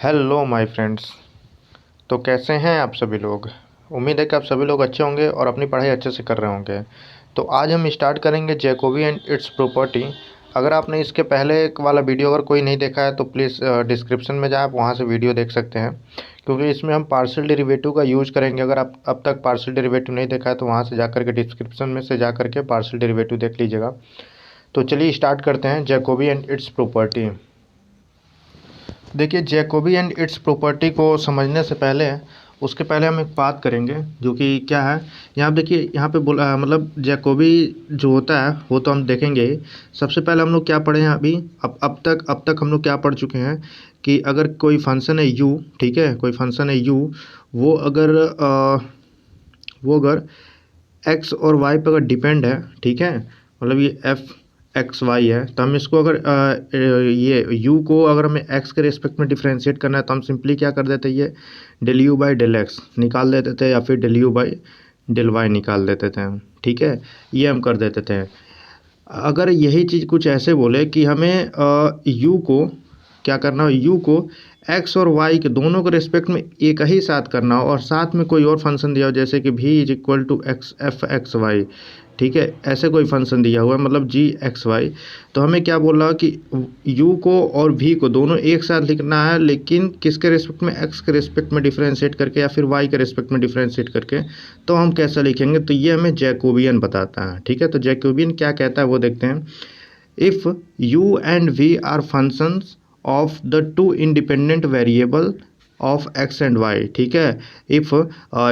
Hello my friends. तो कैसे हैं आप सभी लोग। उम्मीद है कि आप सभी लोग अच्छे होंगे और अपनी पढ़ाई अच्छे से कर रहे होंगे। तो आज हम स्टार्ट करेंगे जैकोबी एंड इट्स प्रॉपर्टी। अगर आपने इसके पहले एक वाला वीडियो अगर कोई नहीं देखा है तो प्लीज़ डिस्क्रिप्शन में जाए, आप वहाँ से वीडियो देख सकते हैं, क्योंकि इसमें हम पार्शियल डेरिवेटिव का यूज़ करेंगे। अगर आप अब तक पार्शियल डेरिवेटिव नहीं देखा है तो वहाँ से जा के डिस्क्रिप्शन में से जा के पार्शियल डेरिवेटिव देख लीजिएगा। तो चलिए स्टार्ट करते हैं जैकोबी एंड इट्स प्रॉपर्टी। देखिए, जैकोबी एंड इट्स प्रॉपर्टी को समझने से पहले उसके पहले हम एक बात करेंगे जो कि क्या है। यहाँ देखिए, यहाँ पे बोला मतलब जैकोबी जो होता है वो तो हम देखेंगे ही। सबसे पहले हम लोग क्या पढ़े हैं अभी, अब तक हम लोग क्या पढ़ चुके हैं कि अगर कोई फंक्शन है u, ठीक है, कोई फंक्शन है u, वो अगर एक्स और वाई पर अगर डिपेंड है, ठीक है, मतलब ये एफ एक्स वाई है, तो हम इसको अगर ये यू को अगर हमें एक्स के रिस्पेक्ट में डिफ्रेंशिएट करना है तो हम सिंपली क्या कर देते, ये del you by del x निकाल देते थे, या फिर del you by del y निकाल देते थे हम, ठीक है, ये हम कर देते थे। अगर यही चीज़ कुछ ऐसे बोले कि हमें यू को क्या करना हो, यू को एक्स और वाई के दोनों के रिस्पेक्ट में एक ही साथ करना हो और साथ में कोई और फंक्शन दिया हो, जैसे कि v is equal to x f x y, ठीक है, ऐसे कोई फंक्शन दिया हुआ है, मतलब जी एक्स वाई, तो हमें क्या बोल रहा है कि u को और v को दोनों एक साथ लिखना है, लेकिन किसके रिस्पेक्ट में, x के रिस्पेक्ट में डिफ्रेंशिएट करके या फिर y के रिस्पेक्ट में डिफ्रेंशिएट करके। तो हम कैसे लिखेंगे, तो ये हमें जैकोबियन बताता है, ठीक है। तो जैकोबियन क्या कहता है वो देखते हैं। If u and v are functions of the two independent variable of x and y, ठीक है। इफ़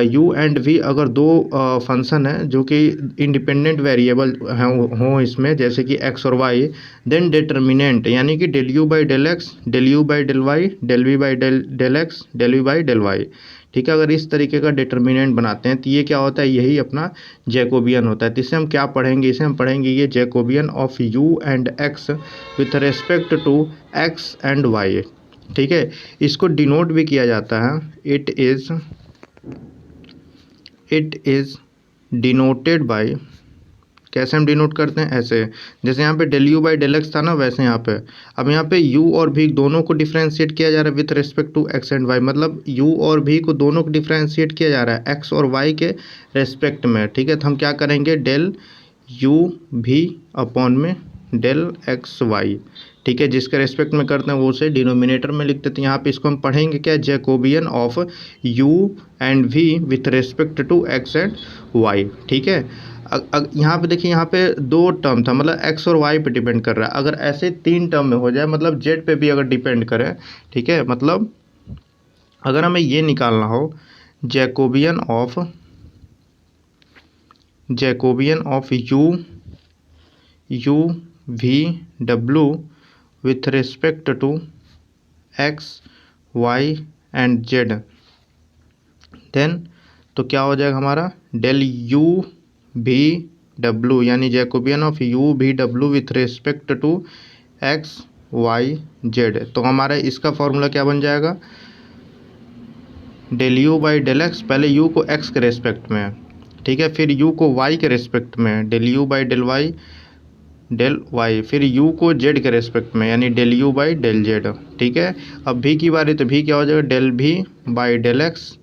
यू एंड वी अगर दो फंक्शन है जो कि इंडिपेंडेंट वेरिएबल हों इसमें, जैसे कि एक्स और वाई, देन डिटर्मिनेंट यानी कि del you by del x, del you by del Y, del v by del x, del v by del y, ठीक है। अगर इस तरीके का डिटर्मिनेंट बनाते हैं तो ये क्या होता है, यही अपना जैकोबियन होता है। तो इसे हम क्या पढ़ेंगे, इसे हम पढ़ेंगे ये Jacobian of u and x with respect to x and y, ठीक है। इसको डिनोट भी किया जाता है, इट इज़ डिनोटेड बाय, कैसे हम डिनोट करते हैं, ऐसे जैसे यहाँ पे del you by del x था ना, वैसे यहाँ पे अब यहाँ पे u और v दोनों को डिफ्रेंशिएट किया जा रहा है with respect to x and y, मतलब u और v को दोनों को डिफ्रेंशिएट किया जा रहा है x और y के रेस्पेक्ट में, ठीक है। तो हम क्या करेंगे, डेल u v अपॉन में डेल एक्स वाई, ठीक है, जिसके रेस्पेक्ट में करते हैं वो उसे डिनोमिनेटर में लिखते थे। यहाँ पे इसको हम पढ़ेंगे क्या, Jacobian of u and v with respect to x and y, ठीक है। यहाँ पे देखिए, यहाँ पे दो टर्म था, मतलब x और y पे डिपेंड कर रहा है। अगर ऐसे तीन टर्म में हो जाए, मतलब z पे भी अगर डिपेंड करे, ठीक है, मतलब अगर हमें ये निकालना हो जैकोबियन ऑफ यू वी डब्लू with respect to x y and z, then तो क्या हो जाएगा हमारा, डेल यू भी डब्लू यानी जैकोबियन ऑफ यू भी डब्लू with respect to x y z. तो हमारा इसका फॉर्मूला क्या बन जाएगा, del you by del x, पहले यू को एक्स के रेस्पेक्ट में, ठीक है, फिर यू को वाई के रेस्पेक्ट में del you by del y, फिर u को z के रेस्पेक्ट में यानी del you by del z, ठीक है। अब v की बारी, तो v क्या हो जाएगा, del v by del x,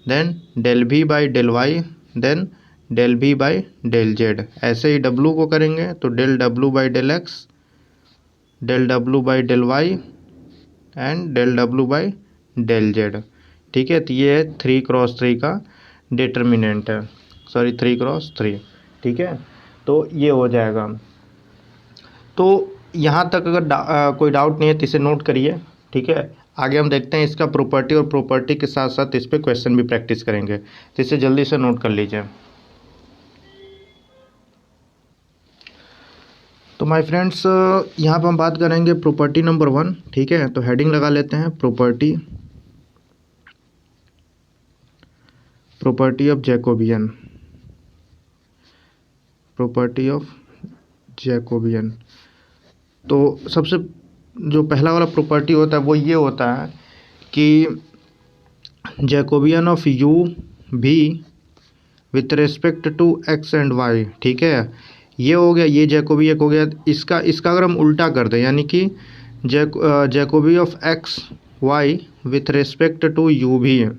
then del v by del y, then del v by del z. ऐसे ही w को करेंगे तो del w by del x, del w by del Y and del w by del z, ठीक है। तो ये 3x3 का डिटर्मिनेंट है, सॉरी 3x3, ठीक है। तो ये हो जाएगा। तो यहाँ तक अगर कोई डाउट नहीं है तो इसे नोट करिए, ठीक है। आगे हम देखते हैं इसका प्रॉपर्टी, और प्रॉपर्टी के साथ साथ इस पर क्वेश्चन भी प्रैक्टिस करेंगे, तो इसे जल्दी से नोट कर लीजिए। तो माय फ्रेंड्स, यहाँ पर हम बात करेंगे प्रॉपर्टी नंबर 1, ठीक है। तो हेडिंग लगा लेते हैं, प्रॉपर्टी ऑफ जैकोबियन। तो सबसे जो पहला वाला प्रॉपर्टी होता है वो ये होता है कि जैकोबियन ऑफ यू भी with respect to x and y, ठीक है, ये हो गया, ये जैकोबी एक हो गया। इसका अगर हम उल्टा कर दें, यानी कि Jacobi of x y with respect to u v है,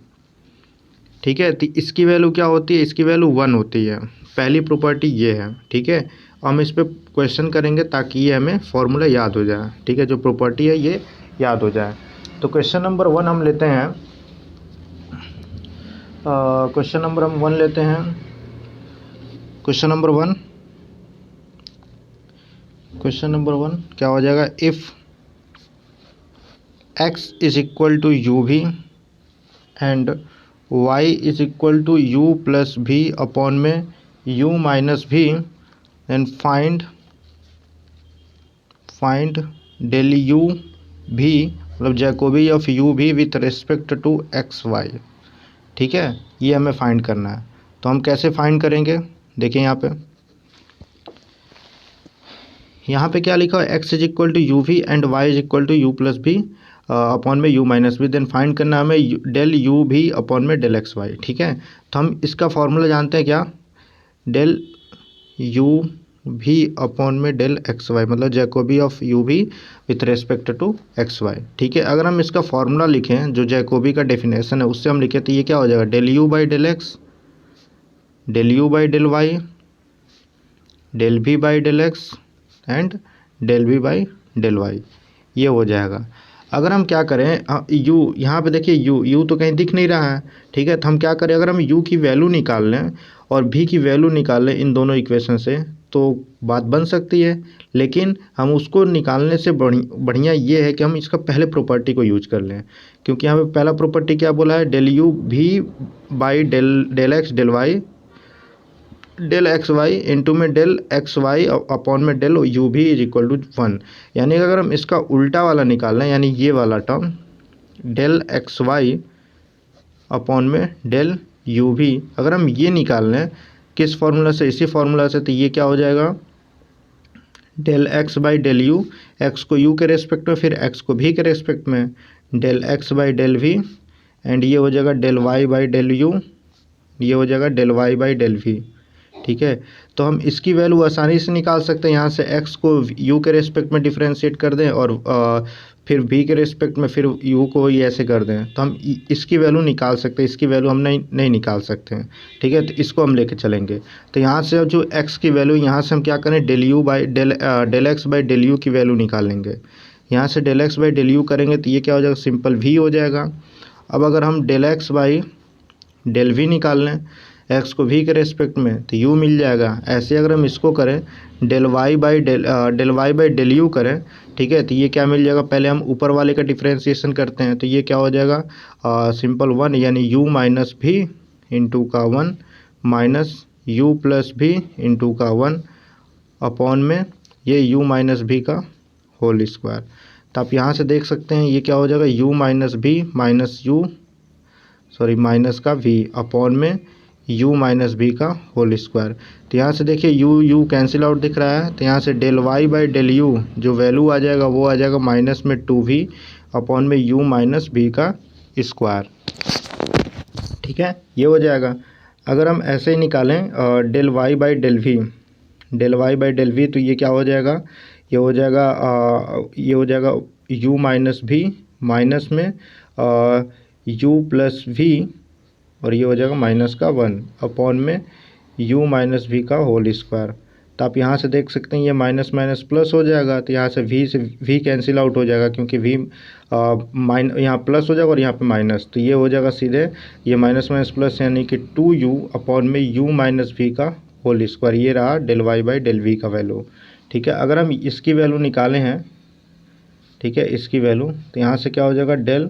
ठीक है। तो इसकी वैल्यू क्या होती है, इसकी वैल्यू 1 होती है, पहली प्रॉपर्टी ये है, ठीक है। हम इस पर क्वेश्चन करेंगे ताकि ये हमें फॉर्मूला याद हो जाए, ठीक है, जो प्रॉपर्टी है ये याद हो जाए। तो क्वेश्चन नंबर 1 हम लेते हैं, क्वेश्चन नंबर हम 1 लेते हैं। क्वेश्चन नंबर 1 क्या हो जाएगा, if x is equal to u v and y is equal to u plus v upon में u minus v, then find del u v, मतलब Jacobi of u v with respect to x y, ठीक है। ये हमें find करना है। तो हम कैसे फाइंड करेंगे, देखिए यहाँ पे क्या लिखा है, x is equal to u v and y is equal to u plus v upon में u minus v, then find करना है हमें डेल u भी अपॉन में डेल एक्स वाई, ठीक है। तो हम इसका फॉर्मूला जानते हैं क्या, डेल u भी अपॉन में डेल एक्स वाई, मतलब Jacobi of u v with respect to x y, ठीक है। अगर हम इसका फॉर्मूला लिखें, जो जैकोबी का डेफिनेशन है उससे हम लिखें, तो ये क्या हो जाएगा, del u by del x, del u by del Y, del v by del x and del v by del y, ये हो जाएगा। अगर हम क्या करें, u यहाँ पे देखिए u तो कहीं दिख नहीं रहा है, ठीक है। तो हम क्या करें, अगर हम u की वैल्यू निकाल लें और v की वैल्यू निकाल लें इन दोनों इक्वेशन से, तो बात बन सकती है। लेकिन हम उसको निकालने से बढ़िया ये है कि हम इसका पहले प्रॉपर्टी को यूज कर लें, क्योंकि यहाँ पे पहला प्रॉपर्टी क्या बोला है, del u v by del x del Y, del x y into में डेल एक्स वाई अपॉन में del u v is equal to 1। यानी कि अगर हम इसका उल्टा वाला निकाल लें, यानी ये वाला term del x y upon में डेल यू भी, अगर हम ये निकाल लें किस फार्मूला से, इसी फार्मूला से, तो ये क्या हो जाएगा, del x by del u, x को यू के रेस्पेक्ट में, फिर एक्स को भी के रेस्पेक्ट में, del x by del v, and ये हो जाएगा del y by del u, ये हो जाएगा del y by del v, ठीक है। तो हम इसकी वैल्यू आसानी से निकाल सकते हैं, यहाँ से x को u के रेस्पेक्ट में डिफ्रेंशिएट कर दें और फिर v के रेस्पेक्ट में फिर u को ही ऐसे कर दें, तो हम इसकी वैल्यू निकाल सकते हैं। इसकी वैल्यू हम नहीं निकाल सकते हैं, ठीक है। तो इसको हम लेके चलेंगे। तो यहाँ से जो x की वैल्यू, यहाँ से हम क्या करें, del u by del x by del u की वैल्यू निकाल लेंगे। यहाँ से del x by del u करेंगे तो ये क्या हो जाएगा, सिंपल v हो जाएगा। अब अगर हम del x by del v निकाल लें एक्स को v के रेस्पेक्ट में, तो u मिल जाएगा। ऐसे अगर हम इसको करें del y by del u करें, ठीक है, तो ये क्या मिल जाएगा, पहले हम ऊपर वाले का डिफ्रेंशिएशन करते हैं, तो ये क्या हो जाएगा, सिंपल 1, यानी u माइनस भी इंटू का 1 माइनस u प्लस भी इंटू का 1 अपॉन में ये u माइनस भी का होल स्क्वायर। तो आप यहाँ से देख सकते हैं ये क्या हो जाएगा, u minus v minus minus का v अपॉन में u माइनस बी का होल स्क्वायर। तो यहाँ से देखिए u कैंसिल आउट दिख रहा है, तो यहाँ से del y by del u जो वैल्यू आ जाएगा वो आ जाएगा माइनस में 2v अपॉन में u माइनस बी का स्क्वायर, ठीक है, ये हो जाएगा। अगर हम ऐसे ही निकालें del y by del v, तो ये क्या हो जाएगा, ये हो जाएगा u माइनस भी माइनस में u प्लस v, और ये हो जाएगा माइनस का 1 अपॉन में u माइनस v का होल स्क्वायर। तो आप यहाँ से देख सकते हैं ये माइनस माइनस प्लस हो जाएगा, तो यहाँ से v कैंसिल आउट हो जाएगा, क्योंकि v यहाँ प्लस हो जाएगा और यहाँ पे माइनस, तो ये हो जाएगा सीधे ये माइनस माइनस प्लस, यानी कि 2u अपॉन में u माइनस v का होल स्क्वायर। ये रहा del y by del v का वैल्यू, ठीक है। अगर हम इसकी वैल्यू निकाले हैं, ठीक है, इसकी वैल्यू, तो यहाँ से क्या हो जाएगा, डेल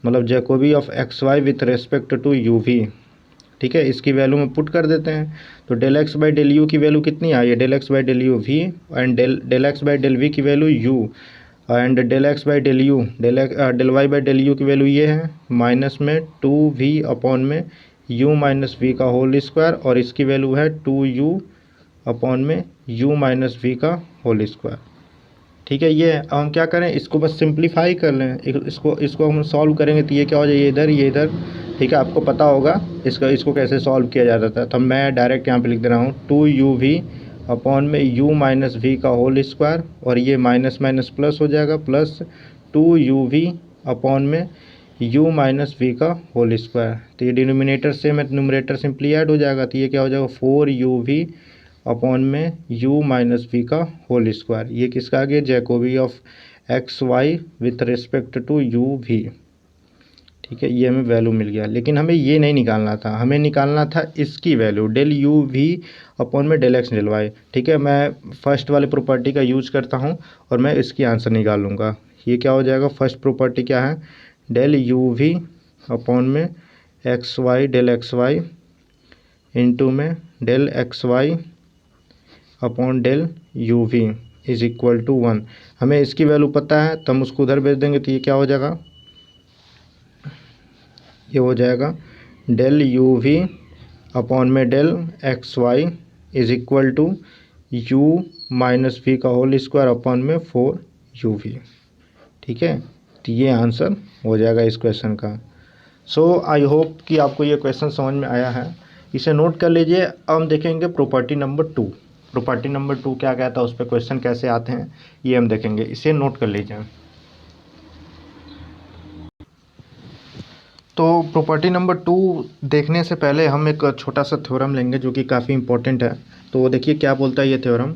मतलब Jacobi of x y with respect to u v, ठीक है, इसकी वैल्यू में पुट कर देते हैं। तो del x by del u की वैल्यू कितनी आई है, del x by del u v, and del x by del v की value u, and del x by del u del y by del u की value ये है minus में 2v upon में u माइनस वी का whole square, और इसकी value है 2u अपॉन में u माइनस वी का होल स्क्वायर, ठीक है। ये हम क्या करें, इसको बस सिंप्लीफाई कर लें, इसको हम सॉल्व करेंगे तो ये क्या हो जाए, ये इधर, ठीक है। आपको पता होगा इसको कैसे सॉल्व किया जाता था, तो मैं डायरेक्ट यहाँ पे लिख दे रहा हूँ 2uv अपॉन में u माइनस वी का होल स्क्वायर, और ये माइनस माइनस प्लस हो जाएगा, प्लस 2uv अपॉन में u माइनस वी का होल स्क्वायर। तो ये डिनोमिनेटर से में न्यूमरेटर सिंपली ऐड हो जाएगा, तो ये क्या हो जाएगा 4uv अपॉन में u माइनस वी का होल स्क्वायर। ये किसका आ गया, Jacobi of x y with respect to u v. ठीक है, ये हमें वैल्यू मिल गया, लेकिन हमें ये नहीं निकालना था, हमें निकालना था इसकी value del u v upon में डेल एक्स डेल वाई। ठीक है, मैं फर्स्ट वाले प्रॉपर्टी का यूज करता हूँ और मैं इसकी आंसर निकालूंगा। ये क्या हो जाएगा, फर्स्ट प्रॉपर्टी क्या है, डेल यू वी अपॉन में x y del x y into में del x y upon del u v is equal to 1। हमें इसकी वैल्यू पता है तो हम उसको उधर भेज देंगे, तो ये क्या हो जाएगा, ये हो जाएगा डेल यू वी अपॉन में del x y is equal to u minus v का होल स्क्वायर अपॉन में 4uv। ठीक है, तो ये आंसर हो जाएगा इस क्वेश्चन का। सो आई होप कि आपको ये क्वेश्चन समझ में आया है, इसे नोट कर लीजिए। अब हम देखेंगे प्रॉपर्टी नंबर 2। प्रॉपर्टी नंबर 2 क्या कहता है, उस पर क्वेश्चन कैसे आते हैं ये हम देखेंगे, इसे नोट कर लीजिए। तो प्रॉपर्टी नंबर 2 देखने से पहले हम एक छोटा सा थ्योरम लेंगे जो कि काफ़ी इंपॉर्टेंट है। तो देखिए क्या बोलता है ये theorem,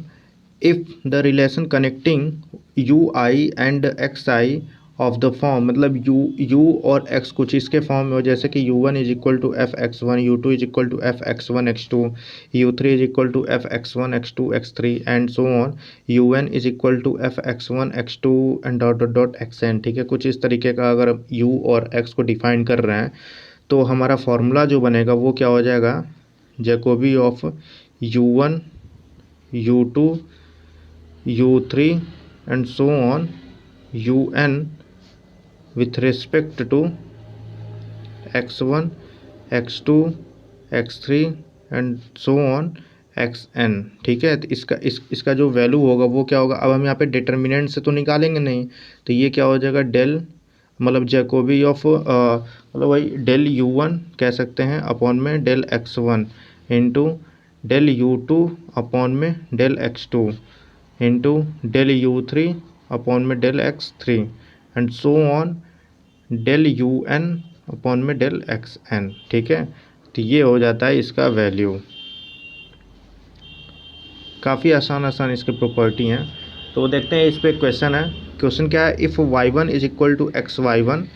if the relation connecting u i and x i of the form, मतलब यू और एक्स कुछ इसके फॉर्म में हो, जैसे कि u1 is equal to f x one, u2 is equal to f x one x two, u3 is equal to f x one x two x three and so on, un is equal to f x one x two and dot dot dot x n. ठीक है, कुछ इस तरीके का अगर u और x को define कर रहे हैं तो हमारा फॉर्मूला जो बनेगा वो क्या हो जाएगा, Jacobi of u1 u2 u3 and so on un with respect to x1 x2 x3 and so on xn। ठीक है, तो इसका जो वैल्यू होगा वो क्या होगा, अब हम यहाँ पे डिटर्मिनेंट से तो निकालेंगे नहीं, तो ये क्या हो जाएगा डेल, मतलब जैकोबी ऑफ मतलब वही डेल u1 कह सकते हैं अपॉन में del x1 into del u2 upon में del x2 into del u3 upon में del x3 and so on del un upon में डेल xn। ठीक है, तो ये हो जाता है इसका वैल्यू। काफ़ी आसान इसके प्रॉपर्टी हैं, तो देखते हैं इस पर क्वेश्चन है। क्वेश्चन क्या है, if y1 is equal to x y one,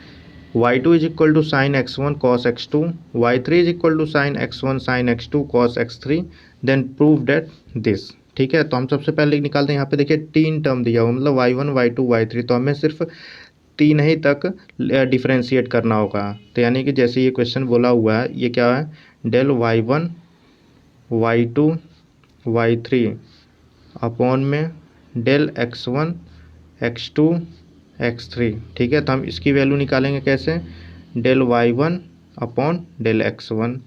y2 is equal to sine x1 cos x2, y3 is equal to sine x1 sine x2 cos x3, then prove that this. ठीक है, तो हम सबसे पहले निकालते हैं, यहाँ पे देखिए 3 टर्म दिया हुआ, मतलब y1 y2 y3, तो हमें सिर्फ 3 ही तक डिफ्रेंशिएट करना होगा। तो यानी कि जैसे ये क्वेश्चन बोला हुआ है, ये क्या है, del y1 y2 y3 upon में डेल x1 x2 x3। ठीक है, तो हम इसकी वैल्यू निकालेंगे कैसे, del y1 upon del x1,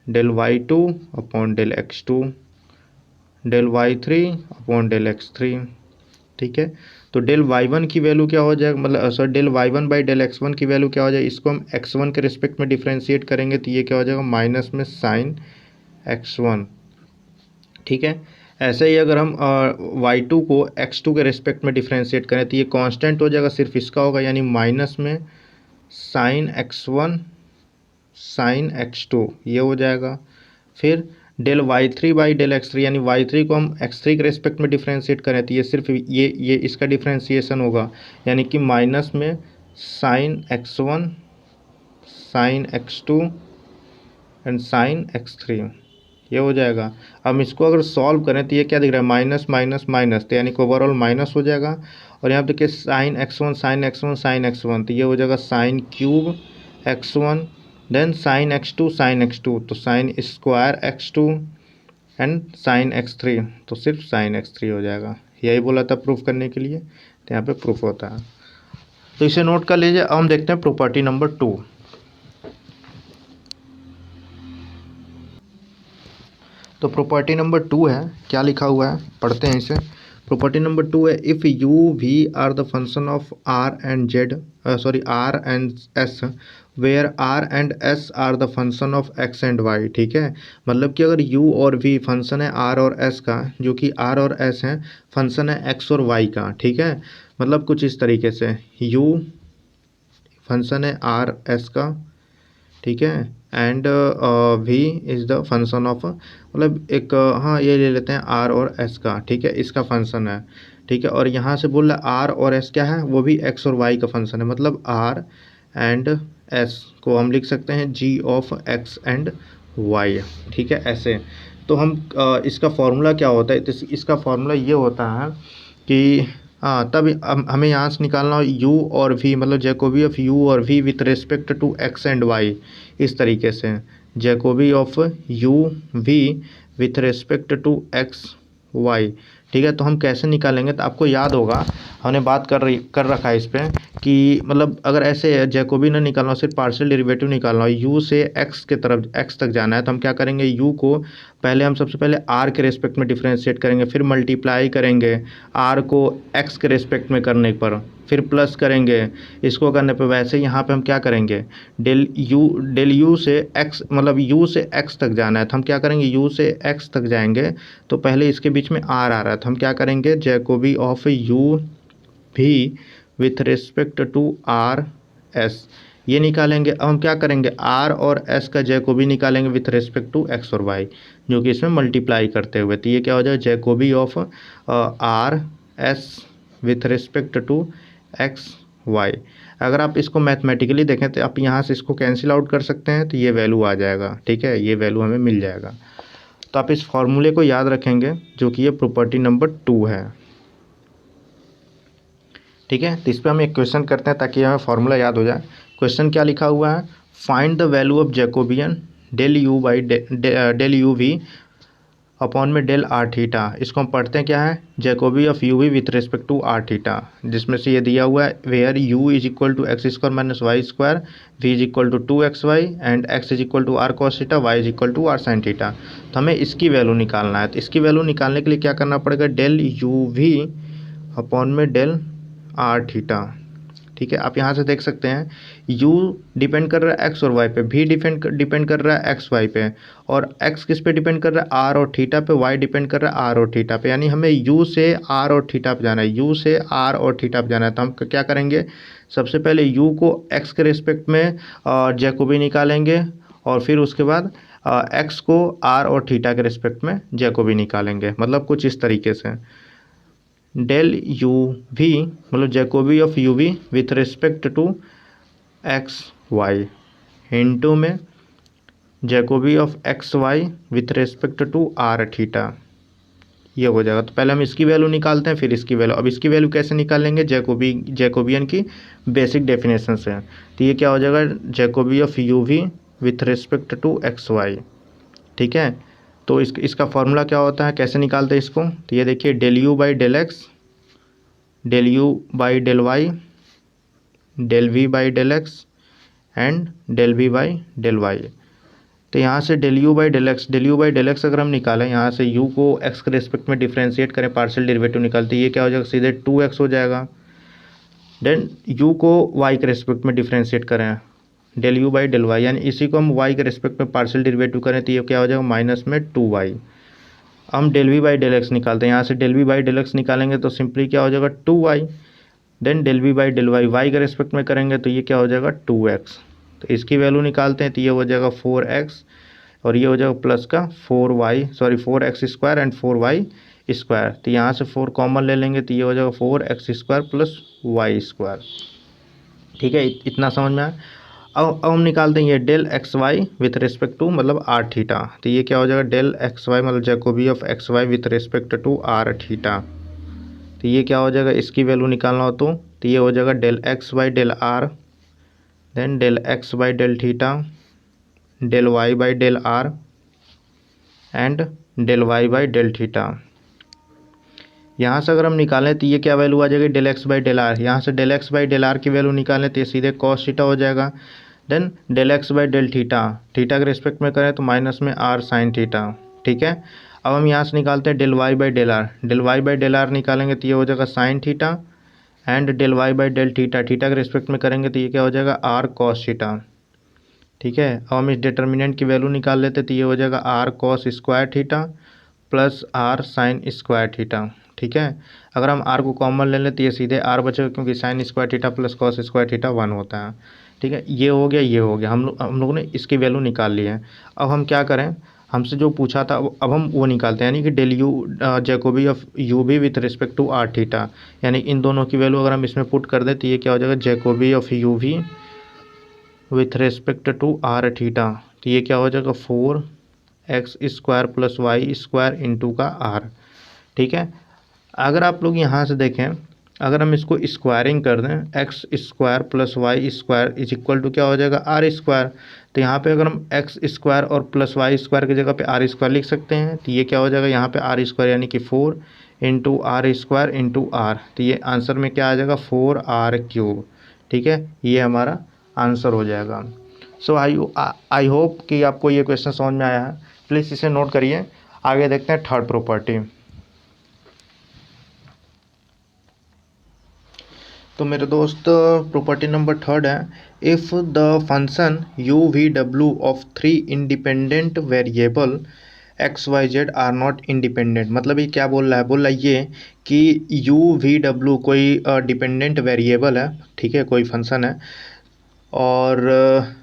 del y2 upon del x2, del y3 upon del x3। ठीक है, तो डेल y1 की वैल्यू क्या हो जाएगा, मतलब sorry del y1 by del x1 की वैल्यू क्या हो जाएगी, इसको हम x1 के रिस्पेक्ट में डिफ्रेंशिएट करेंगे, तो ये क्या हो जाएगा माइनस में साइन x1। ठीक है, ऐसे ही अगर हम y2 को x2 के रिस्पेक्ट में डिफ्रेंशिएट करें तो ये कांस्टेंट हो जाएगा, सिर्फ इसका होगा, यानी माइनस में साइन x1 साइन x2 ये हो जाएगा। फिर del y3 by del x3, यानी y3 को हम x3 के रेस्पेक्ट में डिफ्रेंशिएट करें तो ये सिर्फ ये इसका डिफ्रेंशिएशन होगा, यानी कि माइनस में sign x1 sine x2 and sign x3 ये हो जाएगा। हम इसको अगर सॉल्व करें तो ये क्या दिख रहा है, माइनस माइनस माइनस, तो यानी कि ओवरऑल माइनस हो जाएगा। और यहाँ पे देखिए sign x1 sign x1 sign x1, तो ये हो जाएगा sine cube x1 then sine x2 sine x2, तो sine square x2 and sign x3, तो सिर्फ साइन x3 हो जाएगा। यही बोला था प्रूफ करने के लिए, तो यहाँ पे प्रूफ होता है, तो इसे नोट कर लीजिए। अब हम देखते हैं प्रॉपर्टी नंबर 2। तो प्रॉपर्टी नंबर 2 है, क्या लिखा हुआ है पढ़ते हैं इसे। प्रॉपर्टी नंबर 2 है, if u v are the function of r and z, sorry r and s, where r and s are the function of x and y. ठीक है, मतलब कि अगर u और v फंक्शन है r और s का, जो कि r और s है फंक्शन है x और y का। ठीक है, मतलब कुछ इस तरीके से u फंक्शन है आर एस का, ठीक है, and v is the function of, मतलब एक हाँ ये ले लेते हैं आर और एस का, ठीक है, इसका फंक्शन है, ठीक है। और यहाँ से बोल रहा है आर और एस क्या है, वो भी एक्स और वाई का फंक्शन है, मतलब आर एंड एस को हम लिख सकते हैं जी ऑफ एक्स एंड वाई, ठीक है, ऐसे। तो हम इसका फॉर्मूला क्या होता है, तो इसका फॉर्मूला ये होता है कि हाँ, तब हमें यहाँ से निकालना हो u और v, मतलब जैकोबी ऑफ u और v with respect to x and y, इस तरीके से Jacobi of u v with respect to x y, ठीक है। तो हम कैसे निकालेंगे, तो आपको याद होगा हमने बात कर रखा है इस पर कि मतलब अगर ऐसे जैकोबी ना निकालना हो, सिर्फ पार्शियल डेरिवेटिव निकालना हो, u से x के तरफ x तक जाना है, तो हम क्या करेंगे, u को पहले हम सबसे पहले r के रेस्पेक्ट में डिफ्रेंशिएट करेंगे, फिर मल्टीप्लाई करेंगे r को x के रेस्पेक्ट में करने पर, फिर प्लस करेंगे इसको करने पर। वैसे यहाँ पे हम क्या करेंगे, डेल u से x, मतलब u से x तक जाना है, तो हम क्या करेंगे, u से x तक जाएंगे तो पहले इसके बीच में r आ रहा है, तो हम क्या करेंगे, Jacobi of u v with respect to r s, ये निकालेंगे। अब हम क्या करेंगे, आर और एस का जैकोबी निकालेंगे विथ रिस्पेक्ट टू एक्स और वाई, जो कि इसमें मल्टीप्लाई करते हुए, तो ये क्या हो जाएगा, Jacobi of r s with respect to x y. अगर आप इसको मैथमेटिकली देखें तो आप यहाँ से इसको कैंसिल आउट कर सकते हैं, तो ये वैल्यू आ जाएगा, ठीक है, ये वैल्यू हमें मिल जाएगा। तो आप इस फॉर्मूले को याद रखेंगे, जो कि ये प्रॉपर्टी नंबर 2 है, ठीक है। तो इस पर हम एक क्वेश्चन करते हैं ताकि हमें फार्मूला याद हो जाए। क्वेश्चन क्या लिखा हुआ है, find the value of Jacobian del you by del u v upon में डेल आर थीटा। इसको हम पढ़ते हैं क्या है, Jacobi of u v with respect to r theta, जिसमें से ये दिया हुआ है where u is equal to x square minus y square, v is equal to 2xy and x is equal to r cos theta, y is equal to r sine theta. तो हमें इसकी value निकालना है, तो इसकी value निकालने के लिए क्या करना पड़ेगा, डेल यू वी अपॉन में डेल आर थीटा, ठीक है। आप यहाँ से देख सकते हैं u डिपेंड कर रहा है x और y पे, v डिपेंड कर रहा है x y पे, और x किस पे डिपेंड कर रहा है, r और थीटा पे, y डिपेंड कर रहा है r और थीटा पे, यानी हमें u से r और थीटा पे जाना है, u से r और थीटा पे जाना है। तो हम क्या करेंगे, सबसे पहले u को x के रिस्पेक्ट में जैकोबी निकालेंगे, और फिर उसके बाद x को r और थीटा के रिस्पेक्ट में जैकोबी निकालेंगे, मतलब कुछ इस तरीके से डेल यू वी, मतलब Jacobi of u v with respect to x y into में Jacobi of x y with respect to r theta, ये हो जाएगा। तो पहले हम इसकी वैल्यू निकालते हैं, फिर इसकी वैल्यू। अब इसकी वैल्यू कैसे निकालेंगे, जैकोबियन की बेसिक डेफिनेशन से। तो ये क्या हो जाएगा, Jacobi of u v with respect to x y, ठीक है। तो इसका फॉर्मूला क्या होता है, कैसे निकालते हैं इसको, तो ये देखिए del you by del x, del you by del Y, del v by del x and del v by del y. तो यहाँ से del you by del x अगर हम निकालें, यहाँ से यू को एक्स के रिस्पेक्ट में डिफ्रेंशिएट करें, पार्शियल डेरिवेटिव निकालते, ये क्या हो जाएगा, सीधे 2x हो जाएगा। देन यू को वाई के रिस्पेक्ट में डिफ्रेंशिएट करें, del you by del y, यानी इसी को हम वाई के रिस्पेक्ट में पार्शियल डेरिवेटिव करें, तो ये क्या हो जाएगा, माइनस में 2y। हम del v by del x निकालते हैं, यहाँ से del v by del x निकालेंगे तो सिंपली क्या हो जाएगा, 2y। Then del v by del y, y के रिस्पेक्ट में करेंगे तो ये क्या हो जाएगा, 2x। तो इसकी वैल्यू निकालते हैं, तो ये हो जाएगा 4x, और ये हो जाएगा प्लस का 4x square and 4y square. तो यहाँ से 4 कॉमन ले लेंगे, तो ये हो जाएगा 4x square plus y square, ठीक है। इतना समझ में आया। अब हम निकालते हैं ये del x y with respect to, मतलब आर थीटा। तो ये क्या हो जाएगा, डेल एक्स वाई, मतलब Jacobi of x y with respect to r theta. तो ये क्या हो जाएगा, इसकी वैल्यू निकालना हो तो ये हो जाएगा del x by del r, then del x by del theta, del y by del r and del y by del theta. यहाँ से अगर हम निकालें तो ये क्या वैल्यू आ जाएगी, del x by del r. यहाँ से del x by del r की वैल्यू निकालें तो ये सीधे कॉस थीटा हो जाएगा। Then del x by del theta, theta के रिस्पेक्ट में करें तो माइनस में आर साइन थीटा, ठीक है। अब हम यहाँ से निकालते हैं del y by del r, del y by del r निकालेंगे तो ये हो जाएगा sine theta, and del y by del theta, theta के रिस्पेक्ट में करेंगे तो ये क्या हो जाएगा, आर कॉस थीटा, ठीक है। अब हम इस डिटर्मिनेंट की वैल्यू निकाल लेते तो ये हो जाएगा r cos square theta plus r sine square theta. ठीक है। अगर हम आर को कॉमन ले लें तो ये सीधे आर बचेगा, क्योंकि sign square theta plus cos square theta 1 होता है, ठीक है। ये हो गया, ये हो गया, हम लोगों ने इसकी वैल्यू निकाल ली है। अब हम क्या करें, हमसे जो पूछा था अब हम वो निकालते हैं, यानी कि del u Jacobi of u भी with respect to r theta, यानी इन दोनों की वैल्यू अगर हम इसमें पुट कर दें तो ये क्या हो जाएगा, जैकोबी ऑफ यू भी with respect to r theta, तो ये क्या हो जाएगा 4x square plus y square into का आर, ठीक है। अगर आप लोग यहाँ से देखें, अगर हम इसको स्क्वायरिंग कर दें, x square plus y square is equal to क्या हो जाएगा, आर स्क्वायर। तो यहाँ पे अगर हम एक्स स्क्वायर और प्लस वाई स्क्वायर की जगह पे आर स्क्वायर लिख सकते हैं, तो ये क्या हो जाएगा यहाँ पे आर स्क्वायर, यानी कि 4 into r square into r, तो ये आंसर में क्या आ जाएगा 4r क्यूब, ठीक है। ये हमारा आंसर हो जाएगा। सो आई होप कि आपको ये क्वेश्चन समझ में आया है। प्लीज़ इसे नोट करिए। आगे देखते हैं थर्ड प्रॉपर्टी। तो मेरे दोस्त प्रॉपर्टी नंबर थर्ड है, if the function u v डब्ल्यू of 3 independent variable x y z are not independent. मतलब ये क्या बोल रहा है, बोल रहा है ये कि यू वी डब्ल्यू कोई डिपेंडेंट वेरिएबल है, ठीक है, कोई फंक्शन है, और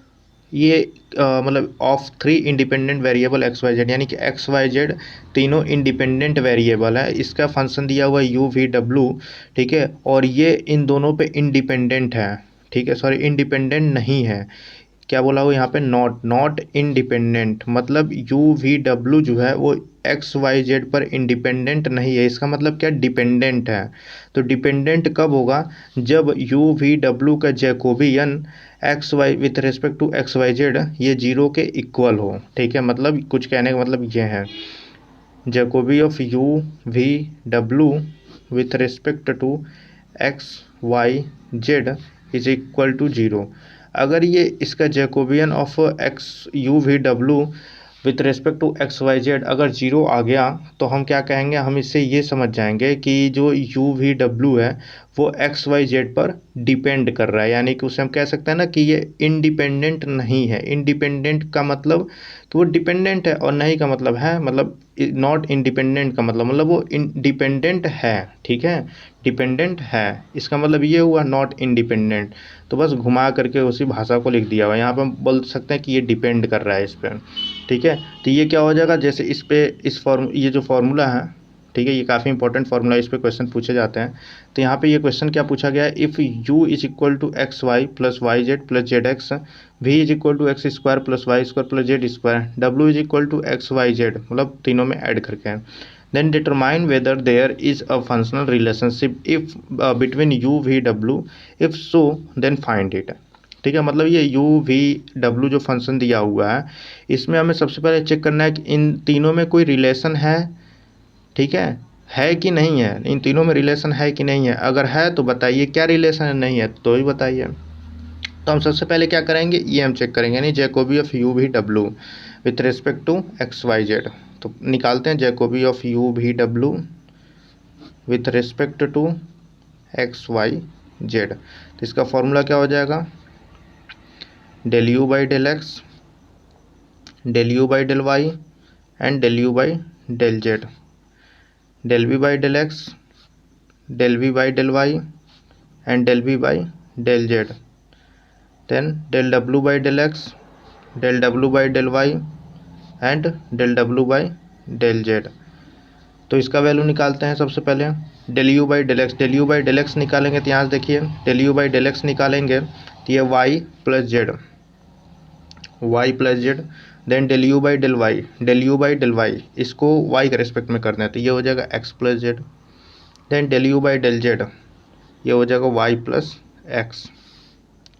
ये मतलब of 3 independent variable x y z, यानी कि एक्स वाई जेड तीनों इंडिपेंडेंट वेरिएबल है, इसका फंक्शन दिया हुआ है यू वी डब्ल्यू, ठीक है, और ये इन दोनों पे इंडिपेंडेंट है, ठीक है, सॉरी इंडिपेंडेंट नहीं है। क्या बोला हुआ यहाँ पे, नॉट इंडिपेंडेंट, मतलब यू वी डब्ल्यू जो है वो एक्स वाई जेड पर इंडिपेंडेंट नहीं है, इसका मतलब क्या, डिपेंडेंट है। तो डिपेंडेंट कब होगा, जब यू वी डब्ल्यू का Jacobian x y with respect to x y z ये 0 के इक्वल हो, ठीक है। मतलब कुछ कहने का मतलब ये है, जैकोबी ऑफ यू वी डब्ल्यू with respect to x y z is equal to 0। अगर ये इसका Jacobian of x u v डब्ल्यू with respect to x y z अगर 0 आ गया, तो हम क्या कहेंगे, हम इससे ये समझ जाएंगे कि जो यू वी डब्ल्यू है वो एक्स वाई जेड पर डिपेंड कर रहा है, यानी कि उसे हम कह सकते हैं ना कि ये इंडिपेंडेंट नहीं है। इंडिपेंडेंट का मतलब कि वो डिपेंडेंट है, और नहीं का मतलब है, मतलब नॉट इंडिपेंडेंट का मतलब वो इंडिपेंडेंट है, ठीक है, डिपेंडेंट है, इसका मतलब ये हुआ नॉट इंडिपेंडेंट। तो बस घुमा करके उसी भाषा को लिख दिया हुआ, यहाँ पर हम बोल सकते हैं कि ये डिपेंड कर रहा है इस पर, ठीक है। तो ये क्या हो जाएगा, जैसे इस पे ये जो फार्मूला है, ठीक है, ये काफ़ी इंपॉर्टेंट फार्मूला, इस पे क्वेश्चन पूछे जाते हैं। तो यहाँ पे ये क्वेश्चन क्या पूछा गया है, if u is equal to x y plus y z plus z x, v is equal to x square plus y square plus z square, डब्ल्यू is equal to x y z, मतलब तीनों में add करके, then determine whether there is a functional relationship if between u v डब्ल्यू, if so then find it, ठीक है। मतलब ये यू वी डब्ल्यू जो फंक्शन दिया हुआ है, इसमें हमें सबसे पहले चेक करना है कि इन तीनों में कोई रिलेशन है, ठीक है कि नहीं है, इन तीनों में रिलेशन है कि नहीं है, अगर है तो बताइए क्या रिलेशन है, नहीं है तो ही बताइए। तो हम सबसे पहले क्या करेंगे, ये हम चेक करेंगे, यानी जैकोबी ऑफ यू वी डब्ल्यू with respect to x y z. तो निकालते हैं जैकोबी ऑफ यू वी डब्ल्यू with respect to x y z. तो इसका फॉर्मूला क्या हो जाएगा, del you by del x, del you by del Y and del you by del z, del v by del x, del v by del Y and del v by del z, then del W by del x, del W by del Y and del W by del Z. तो इसका value निकालते हैं सबसे पहले, del you by del x, del you by del x निकालेंगे तो यहाँ से देखिए del you by del x निकालेंगे तो ये Y plus Z, Y plus Z, then del you by del Y, del you by del Y, इसको Y के रेस्पेक्ट में करना है तो ये हो जाएगा x plus Z, then del you by del z, ये हो जाएगा y plus x,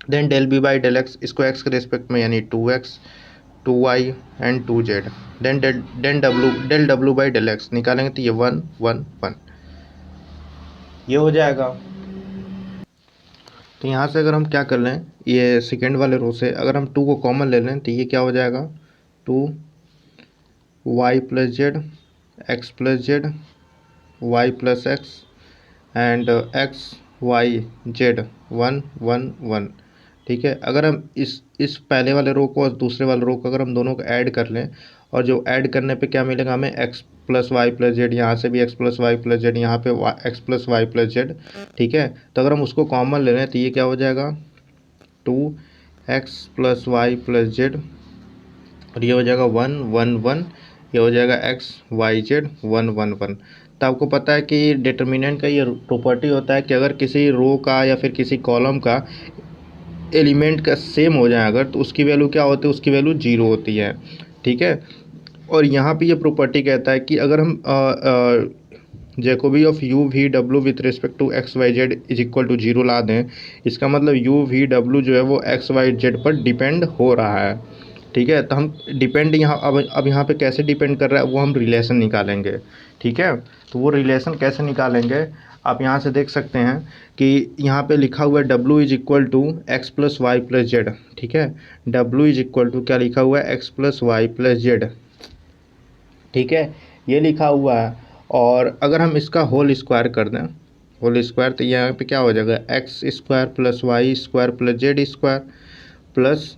then del b by del x, इसको एक्स के रेस्पेक्ट में यानी 2x 2y and 2z, then del W by del x निकालेंगे तो ये 1 1 1, ये हो जाएगा। तो यहाँ से अगर हम क्या कर लें, ये सेकेंड वाले रो से अगर हम 2 को कॉमन ले लें तो ये क्या हो जाएगा, 2y plus z x plus Z Y plus x and x y z 1 1 1, ठीक है। अगर हम इस पहले वाले रो को और दूसरे वाले रो को अगर हम दोनों को ऐड कर लें और जो ऐड करने पे क्या मिलेगा हमें x plus y plus z, यहाँ से भी x plus y plus z, यहाँ पे x plus y plus z. ठीक है, तो अगर हम उसको कॉमन ले रहे हैं तो ये क्या हो जाएगा 2x plus y plus Z, और ये हो जाएगा 1 1 1, ये हो जाएगा एक्स वाई जेड 1 1 1। तो आपको पता है कि डिटर्मिनेंट का ये प्रॉपर्टी होता है कि अगर किसी रो का या फिर किसी कॉलम का एलिमेंट का सेम हो जाए अगर, तो उसकी वैल्यू क्या होती है, उसकी वैल्यू 0 होती है। ठीक है, और यहाँ पे ये प्रॉपर्टी कहता है कि अगर हम जैकोबी ऑफ यू वी डब्ल्यू with respect to x y z is equal to 0 ला दें, इसका मतलब यू वी डब्ल्यू जो है वो एक्स वाई जेड पर डिपेंड हो रहा है। ठीक है, तो हम डिपेंड यहाँ अब यहाँ पे कैसे डिपेंड कर रहा है वो हम रिलेशन निकालेंगे। ठीक है, तो वो रिलेशन कैसे निकालेंगे आप यहाँ से देख सकते हैं कि यहाँ पे लिखा हुआ है डब्ल्यू is equal to x plus y plus z. ठीक है, डब्ल्यू इज इक्वल टू क्या लिखा हुआ है, x plus y plus z. ठीक है, ये लिखा हुआ है, और अगर हम इसका होल स्क्वायर कर दें, होल स्क्वायर, तो यहाँ पे क्या हो जाएगा x square plus y square plus z square plus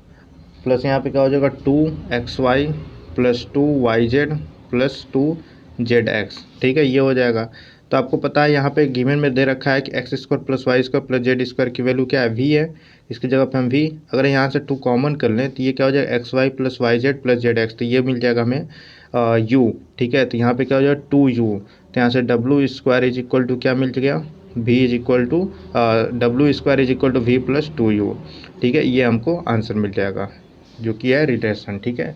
plus यहाँ पे क्या हो जाएगा 2xy plus 2yz plus 2zx। ठीक है, ये हो जाएगा। तो आपको पता है यहाँ पे गिवन में दे रखा है कि x square plus y square plus z square की वैल्यू क्या है, वी है। इसकी जगह पे हम वी, अगर यहाँ से 2 कॉमन कर लें तो ये क्या हो जाएगा x y plus y z plus z x, तो ये मिल जाएगा हमें यू। ठीक है, तो यहाँ पे क्या हो जाएगा 2u, तो यहाँ से डब्ल्यू स्क्वायर इज इक्वल टू क्या मिल गया, v इज इक्वल टू डब्ल्यू square is equal to v plus 2u। ठीक है, ये हमको आंसर मिल जाएगा जो कि है रिलेशन। ठीक है,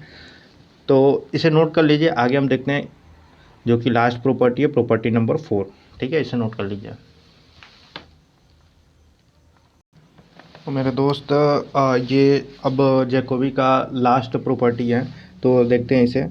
तो इसे नोट कर लीजिए। आगे हम देखते हैं जो कि लास्ट प्रॉपर्टी है, प्रॉपर्टी नंबर 4। ठीक है, इसे नोट कर लीजिए। तो मेरे दोस्त ये अब जैकोबी का लास्ट प्रॉपर्टी है, तो देखते हैं इसे।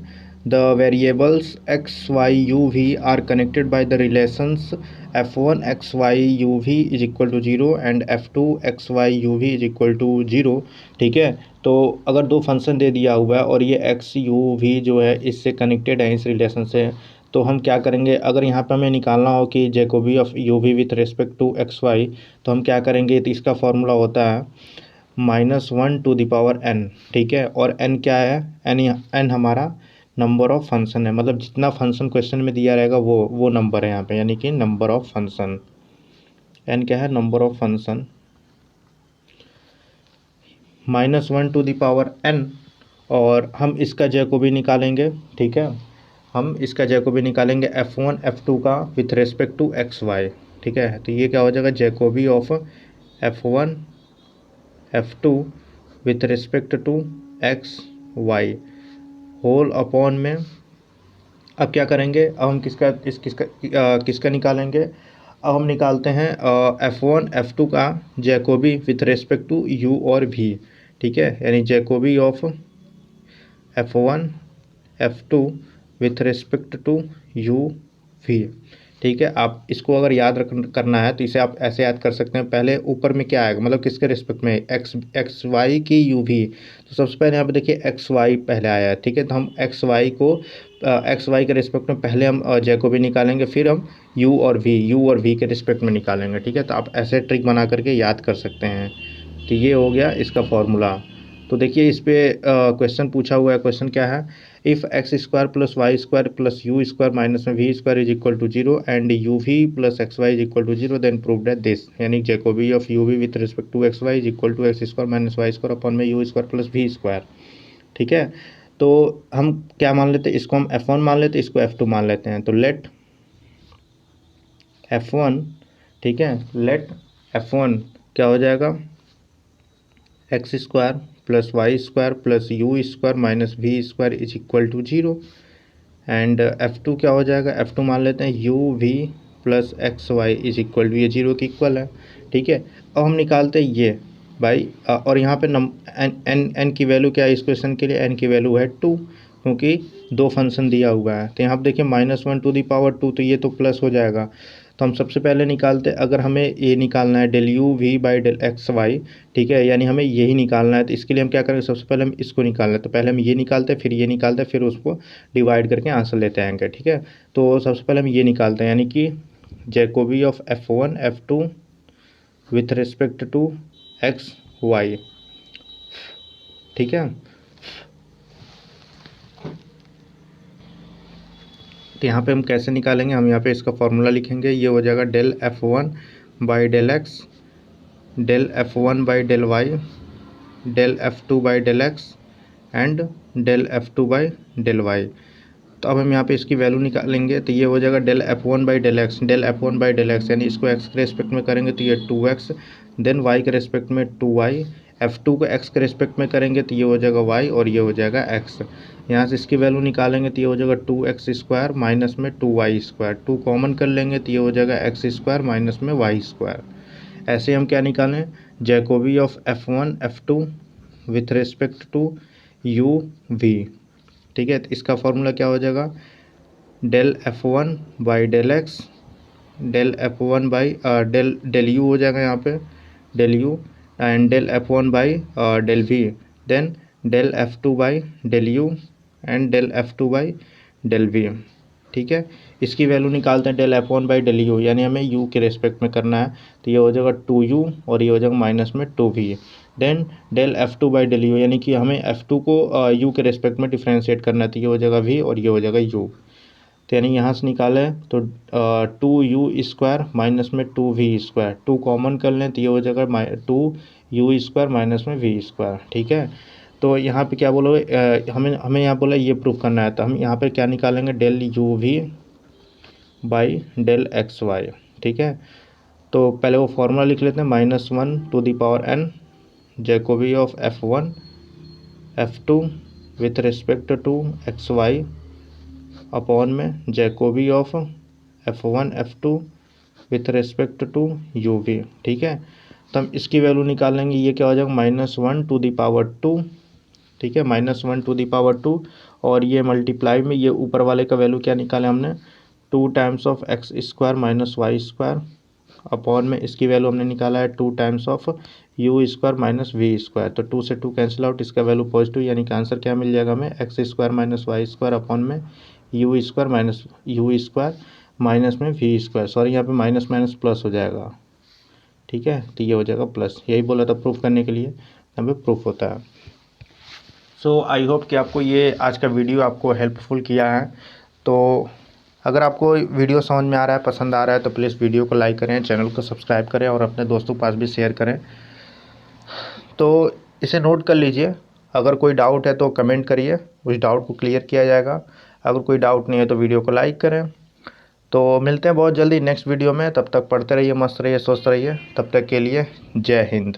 The variables x y u v are connected by the relations f1 x y u v is equal to 0 and f2 x y u v is equal to 0। ठीक है, तो अगर दो फंक्शन दे दिया हुआ है और ये एक्स यू वी जो है इससे कनेक्टेड है इस रिलेशन से, तो हम क्या करेंगे, अगर यहाँ पे हमें निकालना हो कि Jacobi of u v with respect to x y, तो हम क्या करेंगे, तो इसका फॉर्मूला होता है -1 टू द पावर n। ठीक है, और n क्या है, n हमारा नंबर ऑफ फंक्शन है, मतलब जितना फंक्शन क्वेश्चन में दिया रहेगा वो नंबर है यहाँ पे, यानी कि नंबर ऑफ फंक्शन। n क्या है, number of function, -1 to the power n, और हम इसका जैकोबी निकालेंगे। ठीक है, हम इसका जैकोबी निकालेंगे f1 f2 का with respect to x y. ठीक है, तो ये क्या हो जाएगा Jacobi of f1 f2 with respect to x y whole upon में। अब क्या करेंगे, अब हम किसका निकालेंगे, अब हम निकालते हैं f1 f2 का Jacobi with respect to u और v। ठीक है, यानी Jacobi of f1 f2 with respect to u v। ठीक है, आप इसको अगर याद करना है तो इसे आप ऐसे याद कर सकते हैं, पहले ऊपर में क्या आएगा, मतलब किसके रिस्पेक्ट में, एक्स वाई की यू वी। तो सबसे पहले यहाँ पे देखिए एक्स वाई पहले आया है। ठीक है, तो हम एक्स वाई को एक्स वाई के रिस्पेक्ट में पहले हम जैकोबी निकालेंगे, फिर हम यू और वी के रिस्पेक्ट में निकालेंगे। ठीक है, तो आप ऐसे ट्रिक बना करके याद कर सकते हैं। तो ये हो गया इसका फॉर्मूला। तो देखिए इस पर क्वेश्चन पूछा हुआ है, क्वेश्चन क्या है, if x square plus y square plus u square minus में v square is equal to 0 and u v plus x y is equal to 0 then prove that this, यानी Jacobi of u v with respect to x y is equal to x square minus y square upon में u square plus v square. ठीक है, तो हम क्या मान लेते हैं, इसको हम f1 मान लेते हैं, इसको f2 मान लेते हैं। तो लेट f1, ठीक है, लेट f1 क्या हो जाएगा, x square plus y square plus u square minus v square is equal to 0 and f2 क्या हो जाएगा, f2 मान लेते हैं u v plus x y is equal to, ये 0 के इक्वल है। ठीक है, अब हम निकालते हैं ये भाई, और यहाँ पे n की वैल्यू क्या है इस क्वेश्चन के लिए, n की वैल्यू है 2, क्योंकि दो फंक्शन दिया हुआ है। तो यहाँ पे देखिए -1 टू दी पावर 2, तो ये तो प्लस हो जाएगा। तो हम सबसे पहले निकालते, अगर हमें ये निकालना है del u v by del x y, ठीक है, यानी हमें यही निकालना है। तो इसके लिए हम क्या करेंगे, सबसे पहले हम इसको निकालना है, तो पहले हम ये निकालते हैं, फिर ये निकालते हैं, फिर उसको डिवाइड करके आंसर लेते आएंगे। ठीक है, तो सबसे पहले हम ये निकालते हैं, यानी कि Jacobi of f1 f2 with respect to x y. ठीक है, तो यहाँ पे हम कैसे निकालेंगे, हम यहाँ पे इसका फॉर्मूला लिखेंगे, ये हो जाएगा del F1 by del x, del F1 by del Y, del F2 by del x and del F2 by del y. तो अब हम यहाँ पे इसकी वैल्यू निकालेंगे, तो ये हो जाएगा del F1 by del x, del F1 by del x, यानी इसको एक्स के रेस्पेक्ट में करेंगे तो ये 2x, देन y के रेस्पेक्ट में 2y, F2 को x के रेस्पेक्ट में करेंगे तो ये हो जाएगा y और ये हो जाएगा x। यहाँ से इसकी वैल्यू निकालेंगे तो ये हो जाएगा 2x स्क्वायर माइनस में 2y स्क्वायर, 2 कॉमन कर लेंगे तो ये हो जाएगा x स्क्वायर माइनस में y स्क्वायर। ऐसे हम क्या निकालें, Jacobi of F1 F2 with respect to u v। ठीक है, तो इसका फॉर्मूला क्या हो जाएगा, del F1 by del x, del F1 by del u हो जाएगा यहाँ पे, del u and del F1 by del v, then del F2 by del u and del F2 by del v। ठीक है, इसकी वैल्यू निकालते हैं del F1 by del u, यानी हमें u के रेस्पेक्ट में करना है, तो ये हो जाएगा 2u और ये हो जाएगा माइनस में 2v, then del F2 by del u, यानी कि हमें F2 को u के रेस्पेक्ट में डिफ्रेंशिएट करना है, तो ये हो जाएगा v और ये हो जाएगा u। तो यानी यहाँ से निकालें तो 2u स्क्वायर माइनस में 2v स्क्वायर, 2 कॉमन कर लें तो ये हो जाएगा 2u स्क्वायर माइनस में v स्क्वायर। ठीक है, तो यहाँ पे क्या बोलोगे, हमें यहाँ बोला ये प्रूफ करना है, तो हम यहाँ पे क्या निकालेंगे, del u v by del x y. ठीक है, तो पहले वो फॉर्मूला लिख लेते हैं, -1 to the power n Jacobi of F1 F2 with respect to x y upon में Jacobi of F1 F2 with respect to u v. ठीक है, तो हम इसकी वैल्यू निकालेंगे, ये क्या हो जाएगा, -1 टू द पावर 2। ठीक है, -1 टू द पावर 2 और ये मल्टीप्लाई में ये ऊपर वाले का वैल्यू क्या निकाला हमने, 2 times of x square minus y square upon में इसकी वैल्यू हमने निकाला है 2 times of u square minus v square. तो 2 से 2 कैंसिल आउट, इसका वैल्यू पॉजिटिव, यानी कि आंसर क्या मिल जाएगा हमें, x square minus y square upon में यू स्क्वायर माइनस में वी स्क्वायर, सॉरी यहाँ पे माइनस माइनस प्लस हो जाएगा। ठीक है, तो ये हो जाएगा प्लस, यही बोला था प्रूफ करने के लिए, यहाँ पे प्रूफ होता है। सो आई होप कि आपको ये आज का वीडियो आपको हेल्पफुल किया है। तो अगर आपको वीडियो समझ में आ रहा है, पसंद आ रहा है, तो प्लीज़ वीडियो को लाइक करें, चैनल को सब्सक्राइब करें और अपने दोस्तों के पास भी शेयर करें। तो इसे नोट कर लीजिए, अगर कोई डाउट है तो कमेंट करिए, उस डाउट को क्लियर किया जाएगा। अगर कोई डाउट नहीं है तो वीडियो को लाइक करें। तो मिलते हैं बहुत जल्दी नेक्स्ट वीडियो में, तब तक पढ़ते रहिए, मस्त रहिए, स्वस्थ रहिए, तब तक के लिए जय हिंद।